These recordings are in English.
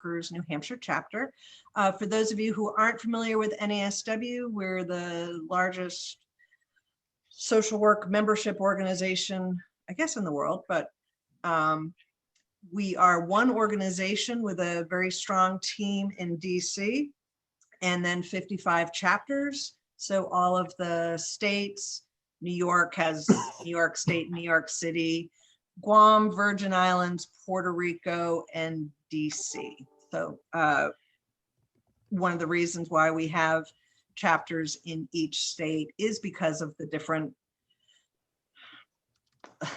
Workers New Hampshire chapter. For those of you who aren't familiar with NASW, we're the largest social work membership organization, I guess, in the world, but we are one organization with a very strong team in DC and then 55 chapters. So all of the states, New York has New York State, New York City, Guam, Virgin Islands, Puerto Rico, and DC. So one of the reasons why we have chapters in each state is because of the different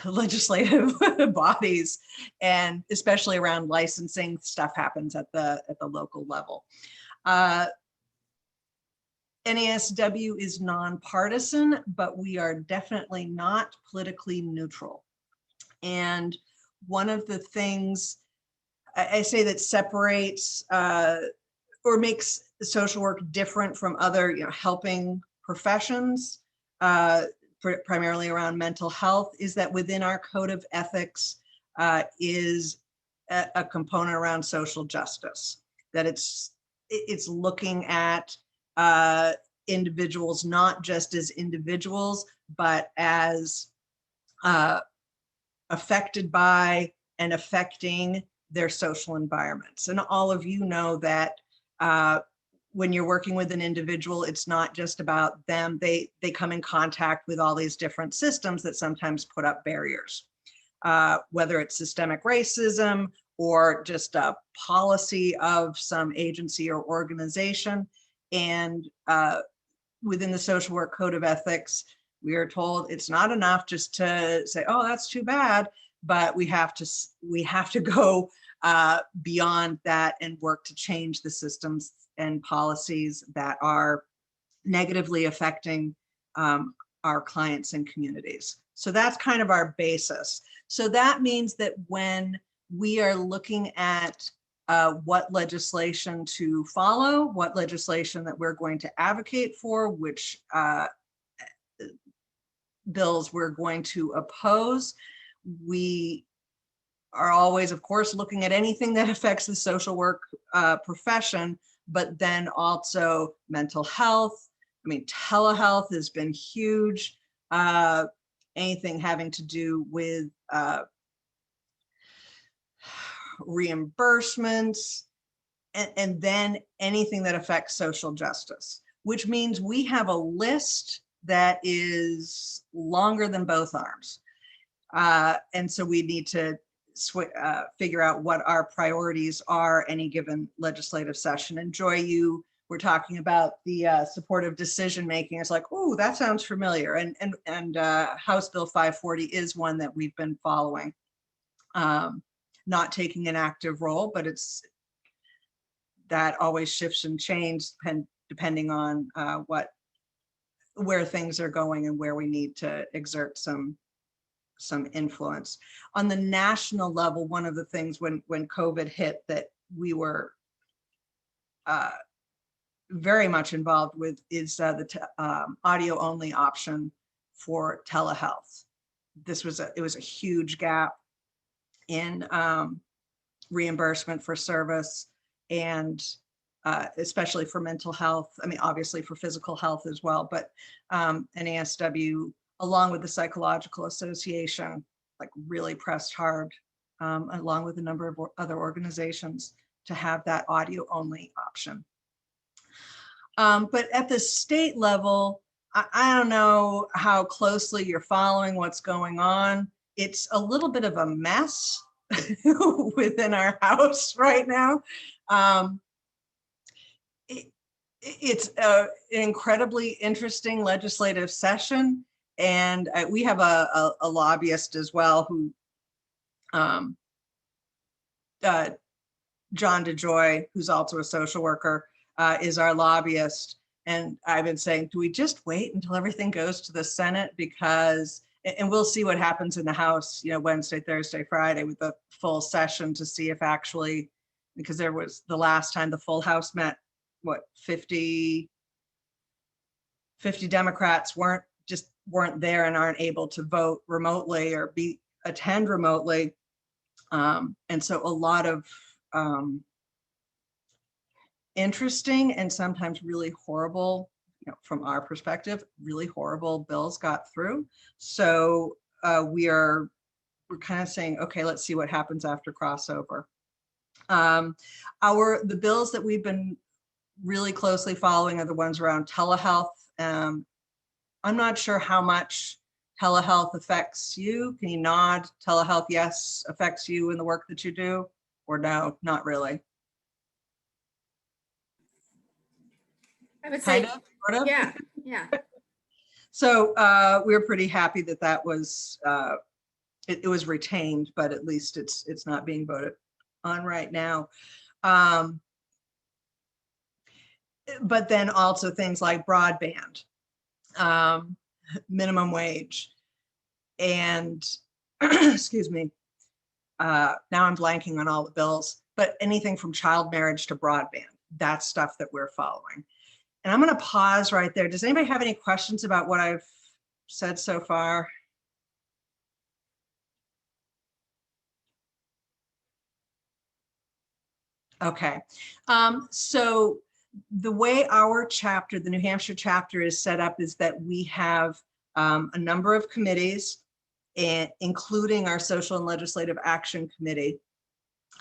legislative bodies, and especially around licensing, stuff happens at the local level. NASW is nonpartisan, but we are definitely not politically neutral. And one of the things I say that separates or makes social work different from other, helping professions, primarily around mental health, is that within our code of ethics is a component around social justice, that it's looking at individuals not just as individuals, but as affected by and affecting their social environments. And all of you know that when you're working with an individual, it's not just about them. They come in contact with all these different systems that sometimes put up barriers, whether it's systemic racism or just a policy of some agency or organization. And within the social work code of ethics, we are told it's not enough just to say, oh, that's too bad, but we have to go beyond that and work to change the systems and policies that are negatively affecting our clients and communities. So that's kind of our basis. So that means that when we are looking at what legislation to follow, what legislation that we're going to advocate for, which bills we're going to oppose, we are always, of course, looking at anything that affects the social work profession, but then also mental health. I mean, telehealth has been huge. Anything having to do with reimbursements, and then anything that affects social justice, which means we have a list that is longer than both arms. And so we need to figure out what our priorities are any given legislative session. And Joy, you were talking about the supportive decision making. It's like, oh, that sounds familiar. And House Bill 540 is one that we've been following. Not taking an active role, but that always shifts and changes depending on where things are going and where we need to exert some influence. On the national level, one of the things when COVID hit that we were very much involved with is the audio only option for telehealth. It was a huge gap in reimbursement for service, and especially for mental health. I mean, obviously for physical health as well, but NASW, along with the Psychological Association, like really pressed hard, along with a number of other organizations, to have that audio only option. But at the state level, I don't know how closely you're following what's going on. It's a little bit of a mess within our House right now. It's an incredibly interesting legislative session. And we have a lobbyist as well who, John DeJoy, who's also a social worker, is our lobbyist. And I've been saying, do we just wait until everything goes to the Senate? Because, and we'll see what happens in the House, Wednesday, Thursday, Friday with the full session to see if actually, because there was the last time the full House met, what, 50 Democrats weren't there and aren't able to vote remotely or attend remotely. And so a lot of interesting and sometimes really horrible, from our perspective, really horrible bills got through. So we're kind of saying, okay, let's see what happens after crossover. The bills that we've been really closely following are the ones around telehealth. I'm not sure how much telehealth affects you. Can you nod? Telehealth, yes, affects you in the work that you do, or no, not really? I would Kind say, of, sort of. yeah, yeah. So we were pretty happy that that was it was retained, but at least it's not being voted on right now. But then also things like broadband, minimum wage, and excuse me, now I'm blanking on all the bills, but anything from child marriage to broadband, that's stuff that we're following. And I'm going to pause right there. Does anybody have any questions about what I've said so far? Okay. So the way our chapter, the New Hampshire chapter, is set up is that we have a number of committees, and including our Social and Legislative Action Committee.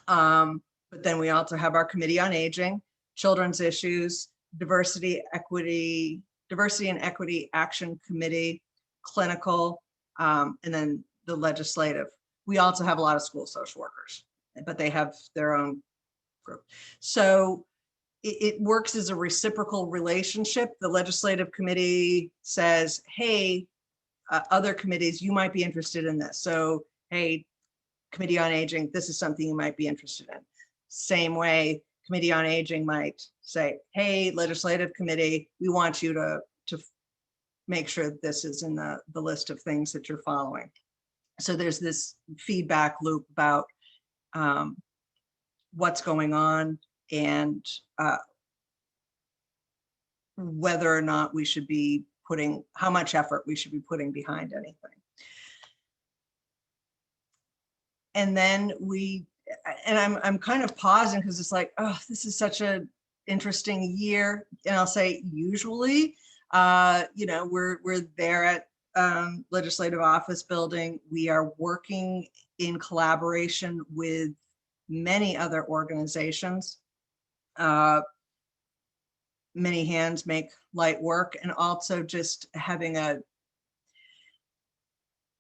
But then we also have our Committee on Aging, Children's Issues, Diversity and Equity Action Committee, Clinical, and then the Legislative. We also have a lot of school social workers, but they have their own group. So it works as a reciprocal relationship. The Legislative Committee says, hey, other committees, you might be interested in this. So, hey, Committee on Aging, this is something you might be interested in. Same way, Committee on Aging might say, hey, Legislative Committee, we want you to make sure that this is in the list of things that you're following. So there's this feedback loop about what's going on and whether or not we should be putting, how much effort we should be putting behind anything. And then I'm kind of pausing because it's like, oh, this is such an interesting year. And I'll say usually, we're there at Legislative Office Building. We are working in collaboration with many other organizations. Many hands make light work, and also just having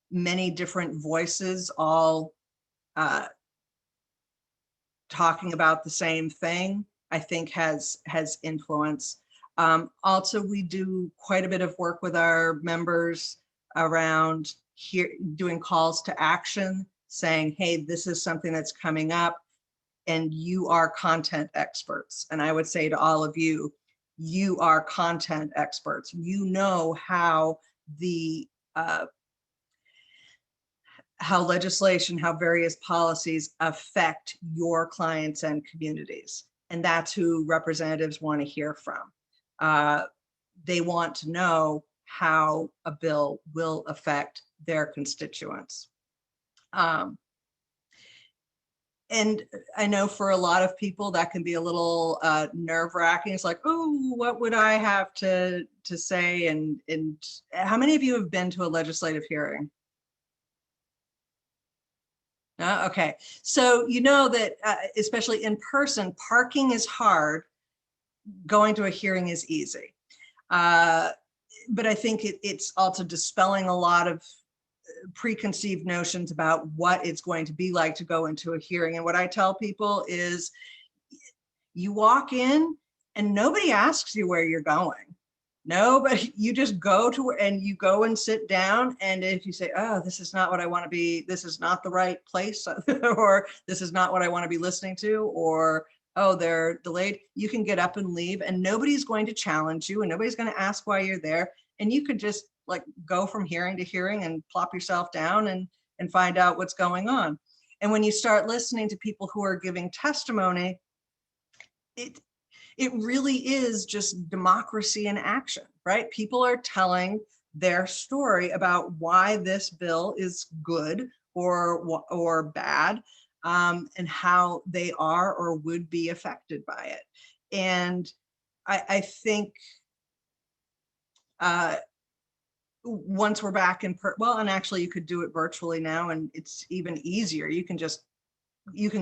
many different voices all talking about the same thing, I think has influence. Also, we do quite a bit of work with our members around here, doing calls to action, saying, hey, this is something that's coming up and you are content experts. And I would say to all of you, you are content experts. You know how how legislation, how various policies affect your clients and communities. And that's who representatives want to hear from. They want to know how a bill will affect their constituents. And I know for a lot of people that can be a little nerve-wracking. It's like, oh, what would I have to say? And how many of you have been to a legislative hearing? Okay, so you know that especially in person, parking is hard. Going to a hearing is easy. But I think it's also dispelling a lot of preconceived notions about what it's going to be like to go into a hearing. And what I tell people is you walk in and nobody asks you where you're going. No, but you just go to and you go and sit down. And if you say, oh, this is not what I want to be, this is not the right place, or this is not what I want to be listening to, or, oh, they're delayed, you can get up and leave and nobody's going to challenge you and nobody's going to ask why you're there. And you could just like go from hearing to hearing and plop yourself down and find out what's going on. And when you start listening to people who are giving testimony, it really is just democracy in action, right? People are telling their story about why this bill is good or bad, and how they are or would be affected by it. And I think once we're back in, well, and actually you could do it virtually now, and it's even easier. You can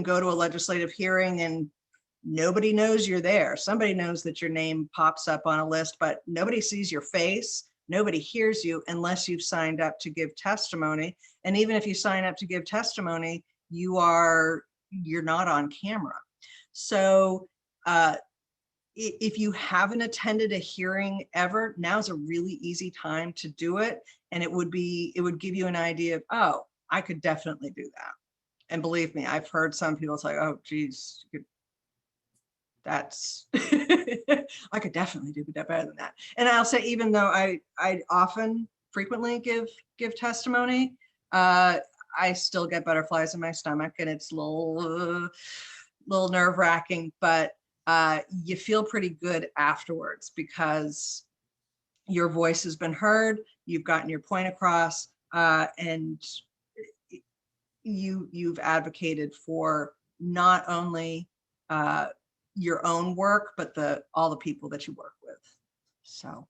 go to a legislative hearing and nobody knows you're there. Somebody knows that your name pops up on a list, but nobody sees your face. Nobody hears you unless you've signed up to give testimony. And even if you sign up to give testimony, you're not on camera. So if you haven't attended a hearing ever, now's a really easy time to do it. And it would give you an idea of, oh, I could definitely do that. And believe me, I've heard some people say, oh, geez, that's, I could definitely do that better than that. And I'll say, even though I frequently give testimony, I still get butterflies in my stomach, and it's a little nerve wracking, but you feel pretty good afterwards because your voice has been heard, you've gotten your point across, and you've advocated for not only your own work, but all the people that you work with. So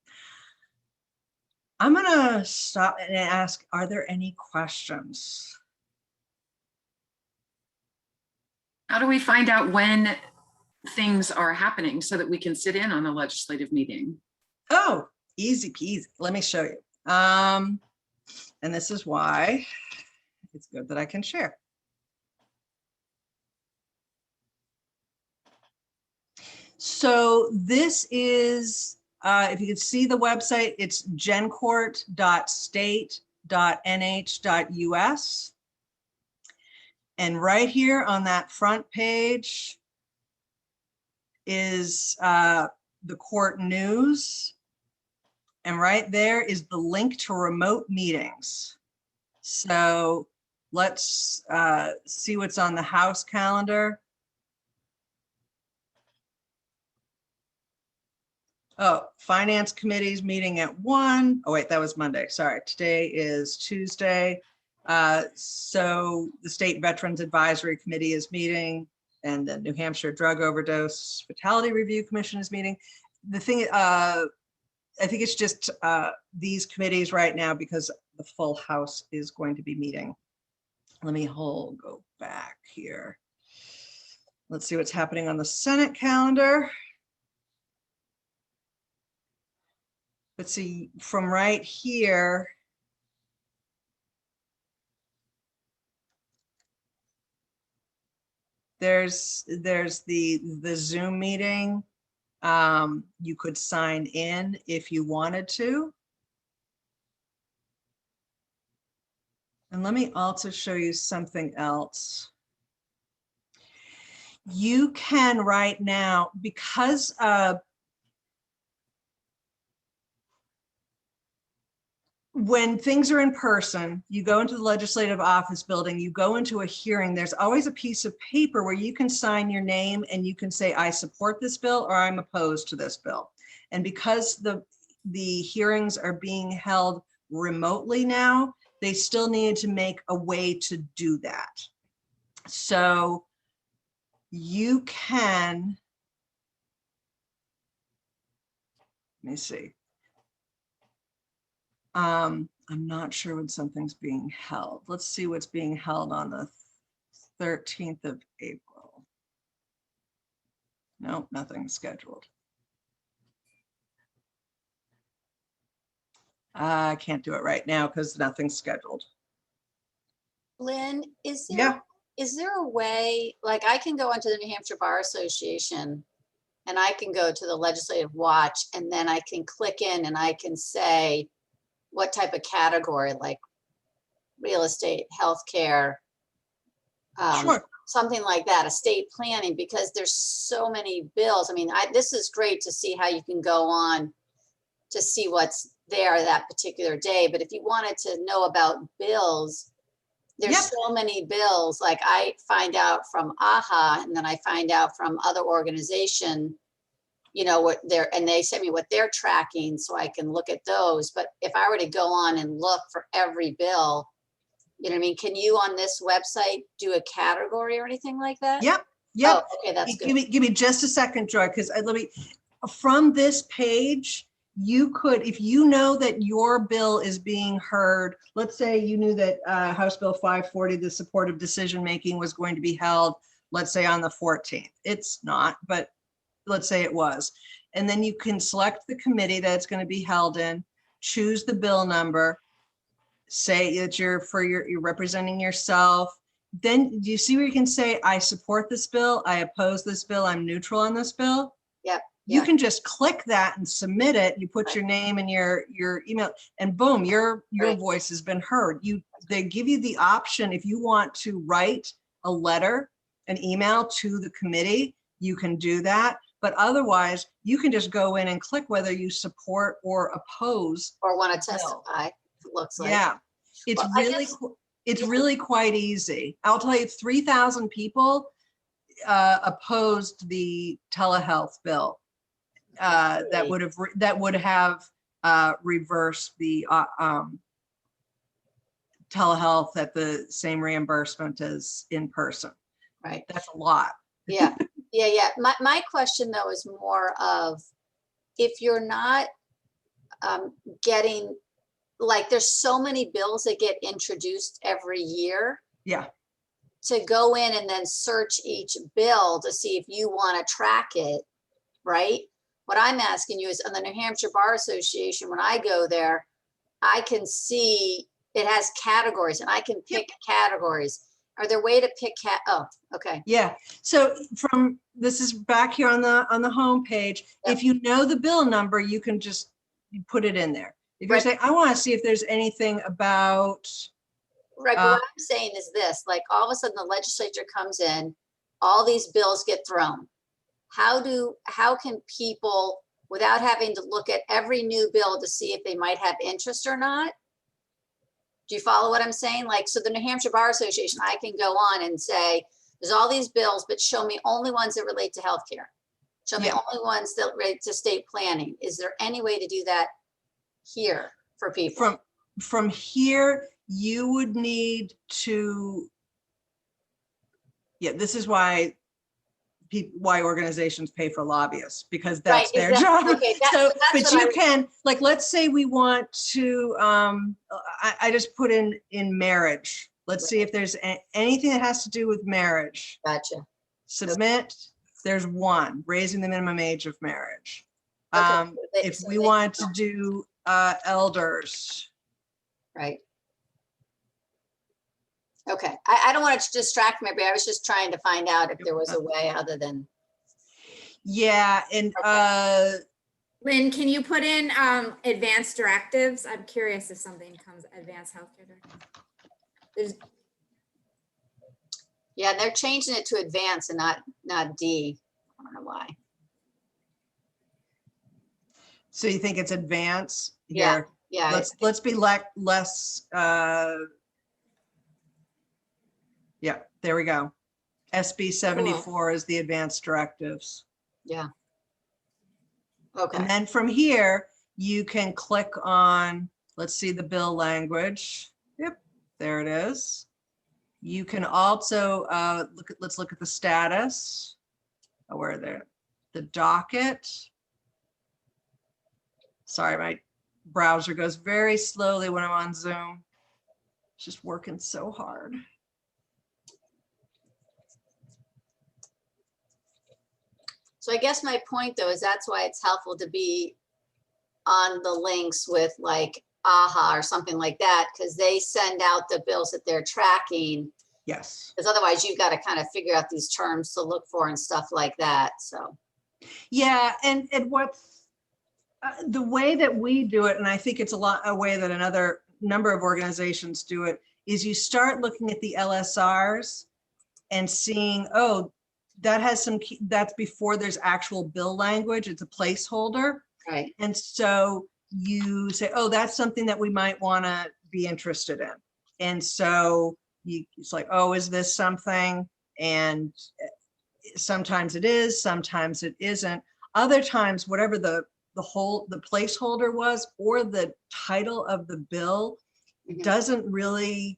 I'm gonna stop and ask, are there any questions? How do we find out when things are happening so that we can sit in on a legislative meeting? Oh, easy peasy. Let me show you. And this is why it's good that I can share. So this is, if you can see the website, it's gencourt.state.nh.us. And right here on that front page is the court news. And right there is the link to remote meetings. So let's see what's on the House calendar. Oh, Finance Committee's meeting at 1. Oh, wait, that was Monday. Sorry, today is Tuesday. So the State Veterans Advisory Committee is meeting, and the New Hampshire Drug Overdose Fatality Review Commission is meeting. The thing, I think it's just these committees right now because the full House is going to be meeting. Let me go back here. Let's see what's happening on the Senate calendar. Let's see, from right here, there's the Zoom meeting. You could sign in if you wanted to. And let me also show you something else. You can right now, because when things are in person, you go into the legislative office building, you go into a hearing, there's always a piece of paper where you can sign your name and you can say, I support this bill or I'm opposed to this bill. And because the hearings are being held remotely now, they still needed to make a way to do that. So you can, let me see. I'm not sure when something's being held. Let's see what's being held on the 13th of April. Nope, nothing's scheduled. I can't do it right now because nothing's scheduled. Lynn, is there, Yeah. is there a way, like I can go into the New Hampshire Bar Association and I can go to the Legislative Watch and then I can click in and I can say what type of category, like real estate, healthcare, Sure. something like that, estate planning, because there's so many bills. I mean, this is great to see how you can go on to see what's there that particular day. But if you wanted to know about bills, there's Yep. so many bills. Like I find out from AHA and then I find out from other organization, you know, what they're, and they send me what they're tracking so I can look at those. But if I were to go on and look for every bill, you know what I mean? Can you on this website do a category or anything like that? Yep. Yep. Oh, okay, that's good. Give me just a second, Joy, because from this page, you could, if you know that your bill is being heard, let's say you knew that House Bill 540, the supportive decision-making was going to be held, let's say on the 14th. It's not, but let's say it was. And then you can select the committee that it's going to be held in, choose the bill number, say that you're representing yourself. Then do you see where you can say, I support this bill, I oppose this bill, I'm neutral on this bill? Yep. You Yeah. can just click that and submit it. You put your name and your email, and boom, your Right. voice has been heard. They give you the option, if you want to write a letter, an email to the committee, you can do that. But otherwise, you can just go in and click whether you support or oppose. Or want to the bill. testify, it looks like. Yeah, it's Well, I really, guess- it's yeah. really quite easy. I'll tell you, 3,000 people opposed the telehealth bill. That would have reversed the telehealth at the same reimbursement as in person. Right. That's a lot. Yeah, yeah. My question though is more of, if you're not getting, like, there's so many bills that get introduced every year, Yeah. to go in and then search each bill to see if you want to track it, right? What I'm asking you is, on the New Hampshire Bar Association, when I go there, I can see it has categories and I can pick categories. Are there way to pick oh, okay. Yeah. So this is back here on the home page. Yep. If you know the bill number, you can just put it in there. If you're Right. saying, I want to see if there's anything about, Right, but what I'm saying is this, like, all of a sudden the legislature comes in, all these bills get thrown. How can people, without having to look at every new bill to see if they might have interest or not? Do you follow what I'm saying? Like, so the New Hampshire Bar Association, I can go on and say, there's all these bills, but show me only ones that relate to healthcare. Show me Yeah. only ones that relate to state planning. Is there any way to do that here for people? from here, you would need to, yeah, this is why organizations pay for lobbyists, because that's Right, their exactly. job. Okay, So, that's but what you I was- can, like, let's say we want to, I just put in marriage. Let's see if there's anything that has to do with marriage. Gotcha. Submit, there's one, raising the minimum age of marriage. Okay, If so we they- want to do elders, Right. Okay, I don't want it to distract me, but I was just trying to find out if there was a way other than, yeah, and Lynn, can you put in advanced directives? I'm curious if something comes, advanced healthcare directives. There's, yeah, they're changing it to advance and not D. I don't know why. so you think it's advance Yeah, here? yeah, Let's be less, yeah, there we go. SB 74 is the advanced directives. yeah. And Okay, then from here, you can click on, let's see the bill language. Yep, there it is. You can also let's look at the status. Oh, where there, the docket. Sorry, my browser goes very slowly when I'm on Zoom. It's just working so hard. so I guess my point though is that's why it's helpful to be on the links with like AHA or something like that, because they send out the bills that they're tracking. Yes. Because otherwise you've got to kind of figure out these terms to look for and stuff like that, so. Yeah, and what's the way that we do it, and I think it's a way that another number of organizations do it, is you start looking at the LSRs and seeing, oh, that has some key, that's before there's actual bill language, it's a placeholder. Right. And so you say, oh, that's something that we might want to be interested in. And so it's like, oh, is this something? And sometimes it is, sometimes it isn't. Other times, whatever the placeholder was or the title of the bill Mhm. doesn't really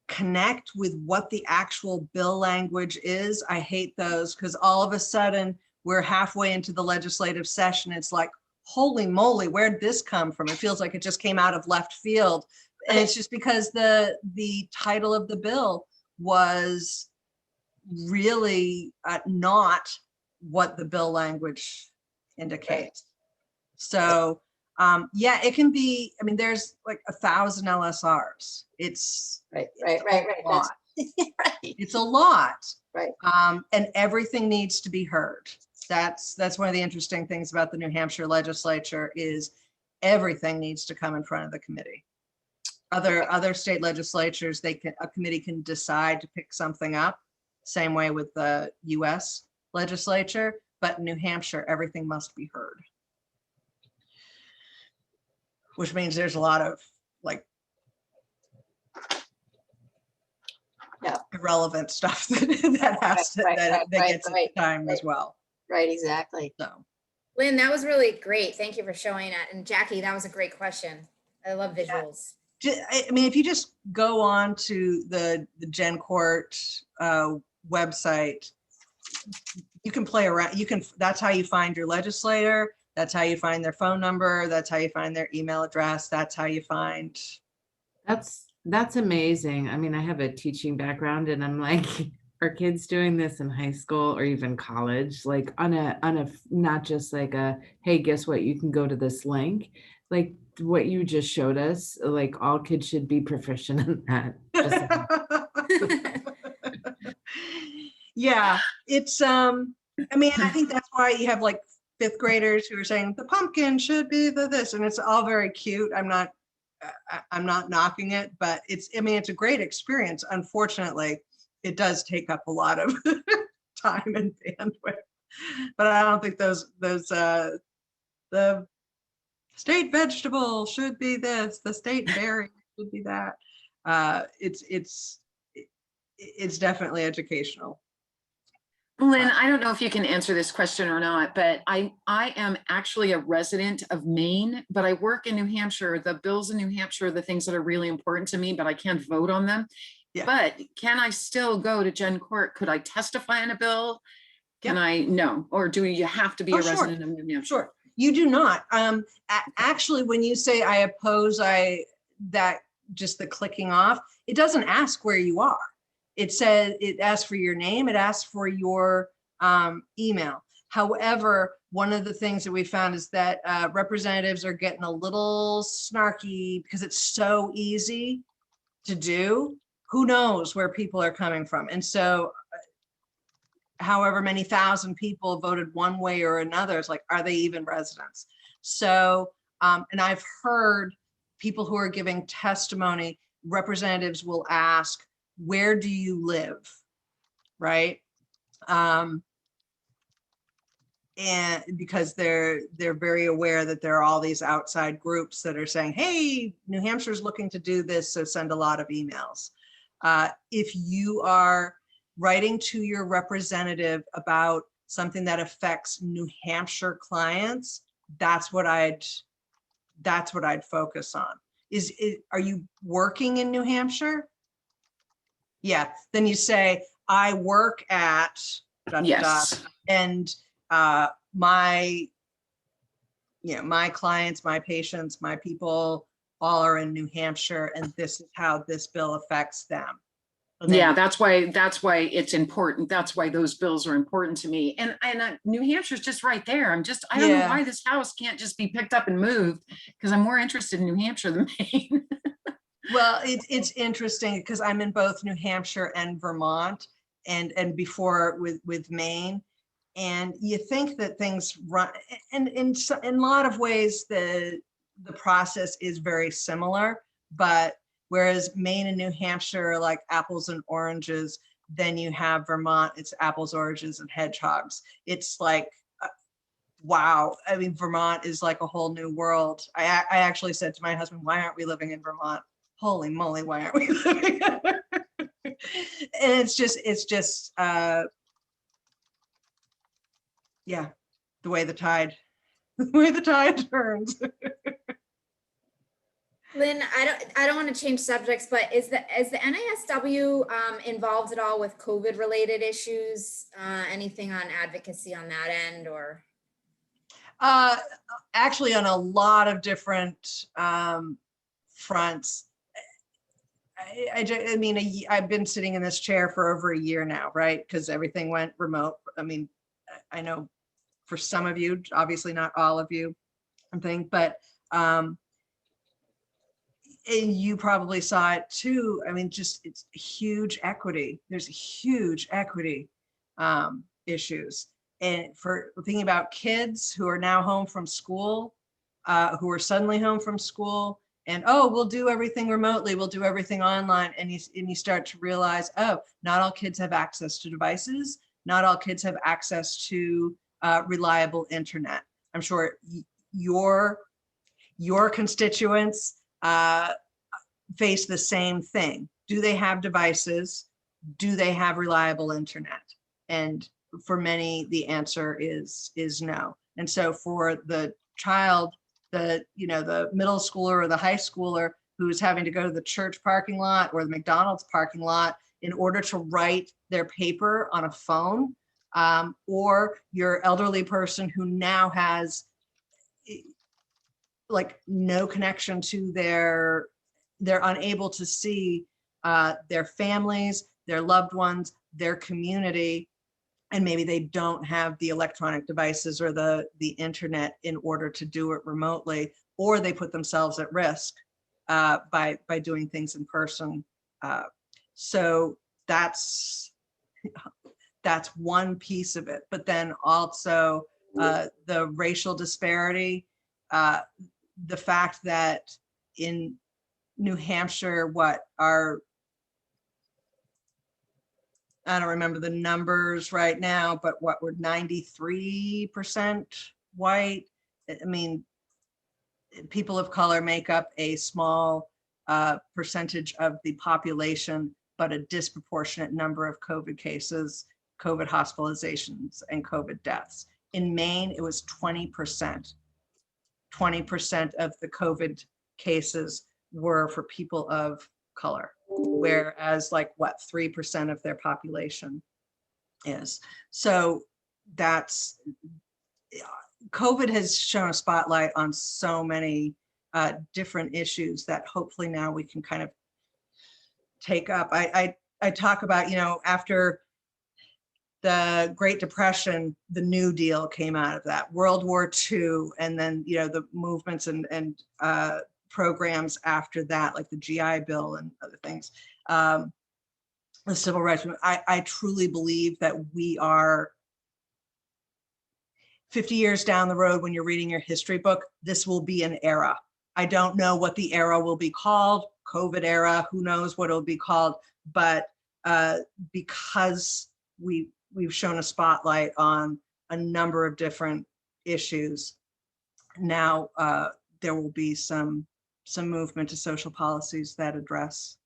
connect with what the actual bill language is. I hate those because all of a sudden we're halfway into the legislative session. It's like, holy moly, where'd this come from? It feels like it just came out of left field. And it's just because the title of the bill was really not what the bill language indicates. So yeah, it can be, I mean, there's like 1,000 LSRs. It's Right. a lot. Right. It's a lot. Right. And everything needs to be heard. That's one of the interesting things about the New Hampshire legislature is everything needs to come in front of the committee. Other state legislatures, a committee can decide to pick something up, same way with the US legislature, but in New Hampshire, everything must be heard. Which means there's a lot of like irrelevant stuff that has to, that gets its time as well. Right, exactly. So, Lynn, that was really great. Thank you for showing it. And Jackie, that was a great question. I love visuals. I mean, if you just go on to the Gen Court website, you can play around. That's how you find your legislator. That's how you find their phone number. That's how you find their email address. That's how you find. That's amazing. I mean, I have a teaching background and I'm like, are kids doing this in high school or even college? Like on a not just like a, hey, guess what? You can go to this link. Like what you just showed us, like all kids should be proficient in that. Yeah, it's I mean, I think that's why you have like 5th graders who are saying the pumpkin should be this, and it's all very cute. I'm not knocking it, but I mean, it's a great experience. Unfortunately, it does take up a lot of time and bandwidth, but I don't think the state vegetable should be this, the state berry should be that. It's definitely educational. Lynn, I don't know if you can answer this question or not, but I am actually a resident of Maine, but I work in New Hampshire. The bills in New Hampshire are the things that are really important to me, but I can't vote on them. Yeah. But can I still go to Gen Court? Could I testify on a bill? Can I? No. Or do you have to be a resident of New Hampshire? Sure. You do not. Actually, when you say I oppose, that just the clicking off, it doesn't ask where you are. It says, it asks for your name, it asks for your email. However, one of the things that we found is that representatives are getting a little snarky because it's so easy to do. Who knows where people are coming from? And so however many thousand people voted one way or another, it's like, are they even residents? So, and I've heard people who are giving testimony, representatives will ask, where do you live? Right? And because they're very aware that there are all these outside groups that are saying, hey, New Hampshire's looking to do this, so send a lot of emails. If you are writing to your representative about something that affects New Hampshire clients, that's what I'd focus on. Are you working in New Hampshire? Yeah, then you say, I work at, Yes. and my clients, my patients, my people all are in New Hampshire, and this is how this bill affects them. Yeah, that's why it's important. That's why those bills are important to me. And New Hampshire's just right there. I don't know why this house can't just be picked up and moved, because I'm more interested in New Hampshire than Maine. Well, it's interesting because I'm in both New Hampshire and Vermont, and before with Maine, and you think that things run, and in a lot of ways the process is very similar, but whereas Maine and New Hampshire are like apples and oranges, then you have Vermont, it's apples, oranges, and hedgehogs. It's like, wow. I mean, Vermont is like a whole new world. I actually said to my husband, why aren't we living in Vermont? Holy moly, why aren't we living there? And it's just yeah, the way the tide turns. Lynn, I don't want to change subjects, but is the NASW involved at all with COVID related issues? Anything on advocacy on that end, or? Actually, on a lot of different fronts. I mean, I've been sitting in this chair for over a year now, right? Because everything went remote. I mean, I know for some of you, obviously not all of you, I think, but and you probably saw it too. I mean, just it's huge equity. There's huge equity issues. And for thinking about kids who are now home from school, who are suddenly home from school, and oh, we'll do everything remotely, we'll do everything online, and you start to realize, oh, not all kids have access to devices, not all kids have access to reliable internet. I'm sure your constituents face the same thing. Do they have devices? Do they have reliable internet? And for many, the answer is no. And so for the child, the middle schooler or the high schooler who's having to go to the church parking lot or the McDonald's parking lot in order to write their paper on a phone, or your elderly person who now has like no connection to they're unable to see their families, their loved ones, their community, and maybe they don't have the electronic devices or the internet in order to do it remotely, or they put themselves at risk by doing things in person. So that's one piece of it. But then also the racial disparity, the fact that in New Hampshire, I don't remember the numbers right now, but what we're 93% white. I mean, people of color make up a small percentage of the population, but a disproportionate number of COVID cases, COVID hospitalizations, and COVID deaths. In Maine, it was 20%. 20% of the COVID cases were for people of color, whereas like what 3% of their population is. So that's, COVID has shown a spotlight on so many different issues that hopefully now we can kind of take up. I talk about, after the Great Depression, the New Deal came out of that, World War II, and then, the movements and programs after that, like the GI Bill and other things, the civil rights movement. I truly believe that we are 50 years down the road, when you're reading your history book, this will be an era. I don't know what the era will be called, COVID era, who knows what it'll be called, but because we've shown a spotlight on a number of different issues, now there will be some movement to social policies that address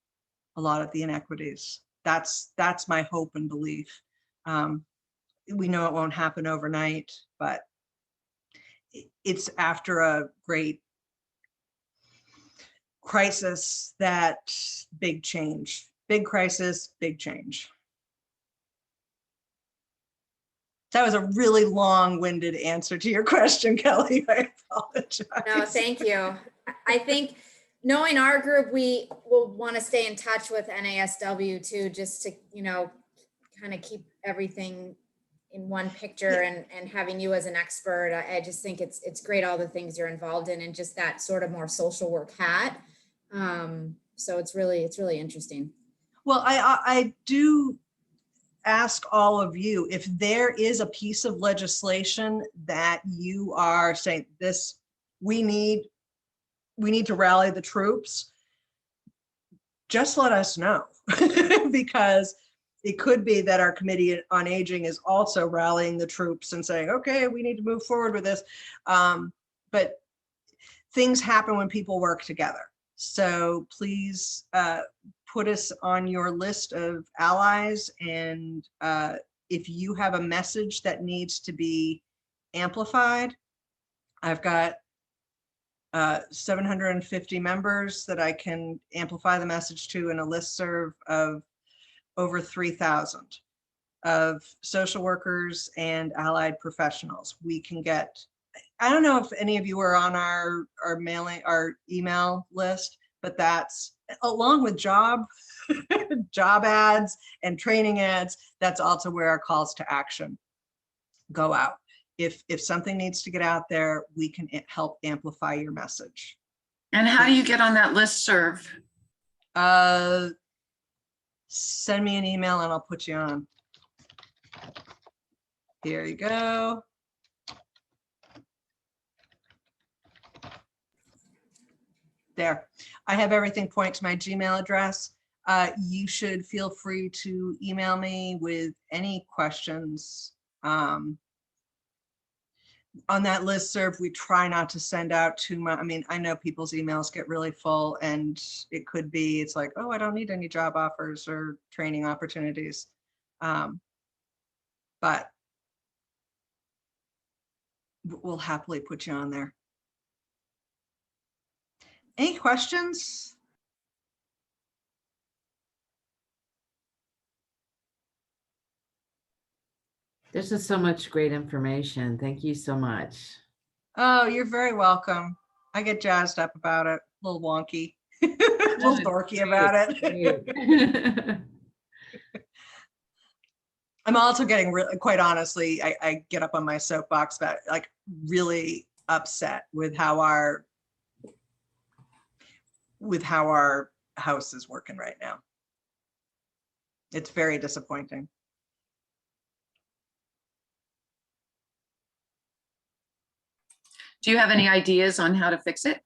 a lot of the inequities. That's my hope and belief. We know it won't happen overnight, but it's after a great crisis that big change, big crisis, big change. That was a really long-winded answer to your question, Kelly. I apologize. No, thank you. I think knowing our group, we will want to stay in touch with NASW too, just to, kind of keep everything in one picture, and having you as an expert. I just think it's great, all the things you're involved in, and just that sort of more social work hat. So it's really interesting. Well, I do ask all of you, if there is a piece of legislation that you are saying, this, we need to rally the troops, just let us know. Because it could be that our Committee on Aging is also rallying the troops and saying, okay, we need to move forward with this. But things happen when people work together. So please put us on your list of allies. And if you have a message that needs to be amplified, I've got 750 members that I can amplify the message to, in a listserv of over 3,000 of social workers and allied professionals. We can get, I don't know if any of you are on our email list, but that's along with job ads and training ads. That's also where our calls to action go out. If something needs to get out there, we can help amplify your message. And how do you get on that listserv? Send me an email and I'll put you on. Here you go. There. I have everything point to my Gmail address. You should feel free to email me with any questions. On that listserv, we try not to send out too much. I mean, I know people's emails get really full, and it could be, it's like, oh, I don't need any job offers or training opportunities. But we'll happily put you on there. Any questions? There's just so much great information. Thank you so much. Oh, you're very welcome. I get jazzed up about it, a little wonky, a little dorky about it. I'm also getting really, quite honestly, I get up on my soapbox about, like, really upset with how our house is working right now. It's very disappointing. Do you have any ideas on how to fix it?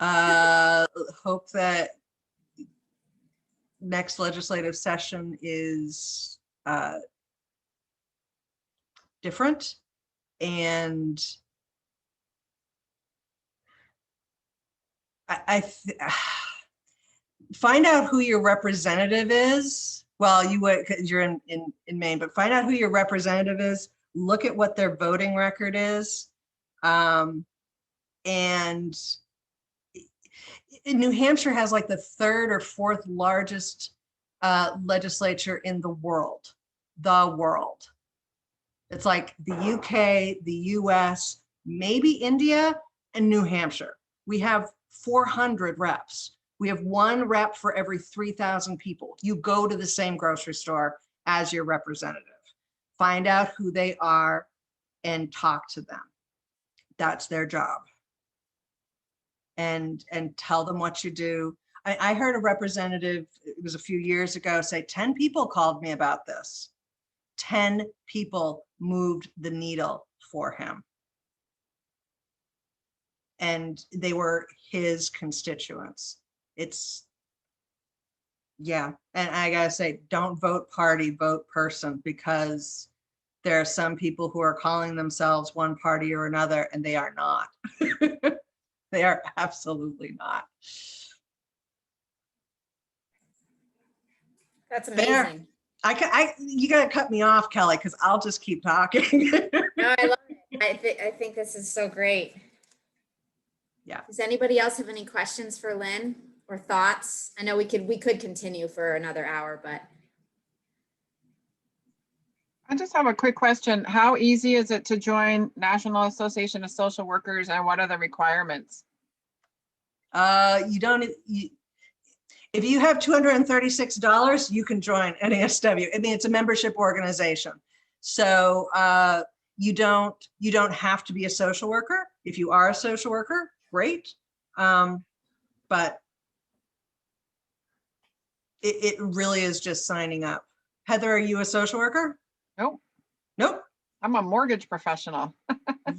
Hope that next legislative session is different, and find out who your representative is. Well, you would, because you're in Maine, but find out who your representative is. Look at what their voting record is. And New Hampshire has like the 3rd or 4th largest legislature in the world. It's like the UK, the US, maybe India, and New Hampshire. We have 400 reps. We have 1 rep for every 3,000 people. You go to the same grocery store as your representative. Find out who they are and talk to them. That's their job. And tell them what you do. I heard a representative, it was a few years ago, say 10 people called me about this. 10 people moved the needle for him. And they were his constituents. Yeah, and I gotta say, don't vote party, vote person, because there are some people who are calling themselves one party or another, and they are not. They are absolutely not. That's amazing. You gotta cut me off, Kelly, because I'll just keep talking. No, I love it. I think this is so great. Yeah. Does anybody else have any questions for Lynn or thoughts? I know we could continue for another hour, but. I just have a quick question. How easy is it to join National Association of Social Workers, and what are the requirements? If you have $236, you can join NASW. I mean, it's a membership organization. So you don't have to be a social worker. If you are a social worker, great. But it really is just signing up. Heather, are you a social worker? Nope. Nope. I'm a mortgage professional.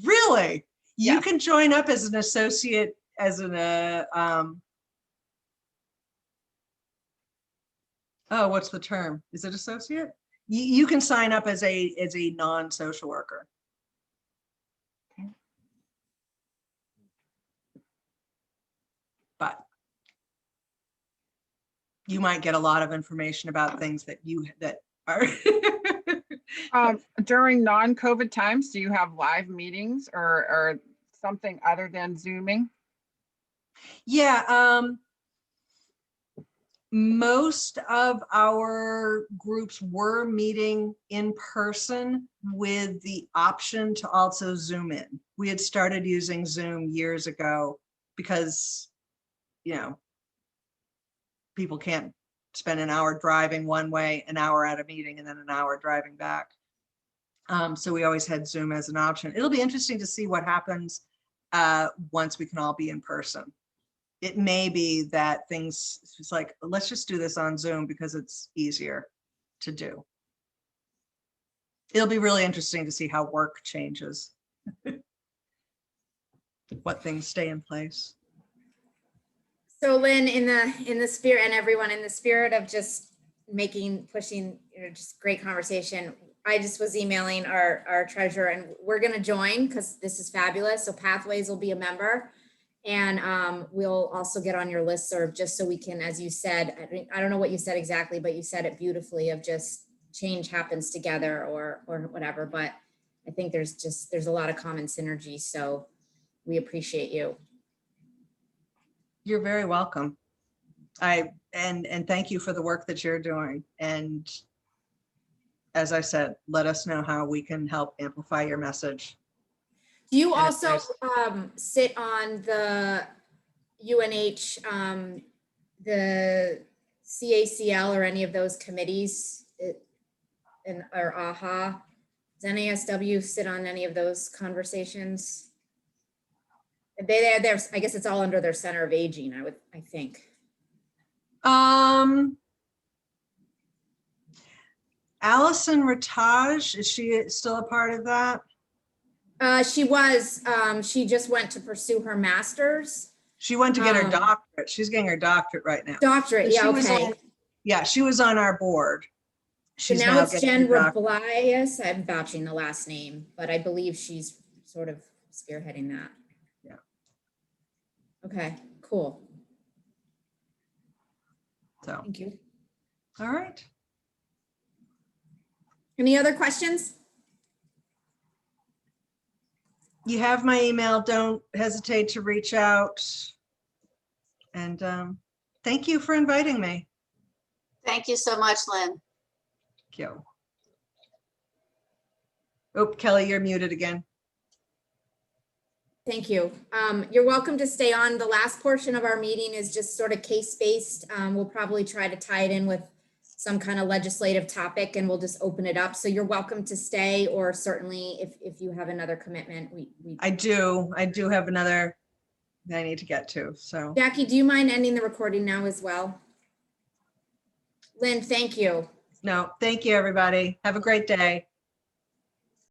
Really? You Yes. can join up as an associate, as an oh, what's the term? Is it associate? You can sign up as a non-social worker. Okay. But you might get a lot of information about things that are During non-COVID times, do you have live meetings, or something other than Zooming? Yeah, most of our groups were meeting in person with the option to also Zoom in. We had started using Zoom years ago because, you know, people can't spend an hour driving one way, an hour at a meeting, and then an hour driving back. So we always had Zoom as an option. It'll be interesting to see what happens once we can all be in person. It may be that things, it's like, let's just do this on Zoom because it's easier to do. It'll be really interesting to see how work changes. What things stay in place. So Lynn, in the spirit, and everyone, in the spirit of just pushing, just great conversation, I just was emailing our treasurer, and we're going to join because this is fabulous. So Pathways will be a member. And we'll also get on your listserv just so we can, as you said, I don't know what you said exactly, but you said it beautifully, of just change happens together or whatever. But I think there's a lot of common synergy. So we appreciate you. You're very welcome. And thank you for the work that you're doing. And as I said, let us know how we can help amplify your message. Do you also sit on the UNH, the CACL, or any of those committees, or AHA? Does NASW sit on any of those conversations? They're, I guess it's all under their Center of Aging, I think. Allison Rataj, is she still a part of that? She was, she just went to pursue her master's. She went to get her doctorate. She's getting her doctorate right now. Doctorate, yeah, okay. Yeah, she was on our board. She's So now it's getting Jen her doctorate. Rablias. I'm vouching the last name, but I believe she's sort of spearheading that. Yeah. Okay, cool. So, Thank you. all right. Any other questions? You have my email. Don't hesitate to reach out. And thank you for inviting me. Thank you so much, Lynn. Thank you. Oh, Kelly, you're muted again. Thank you. You're welcome to stay on. The last portion of our meeting is just sort of case-based. We'll probably try to tie it in with some kind of legislative topic, and we'll just open it up. So you're welcome to stay, or certainly if you have another commitment, I do have another that I need to get to. So Jackie, do you mind ending the recording now as well? Lynn, thank you. no, thank you, everybody. Have a great day.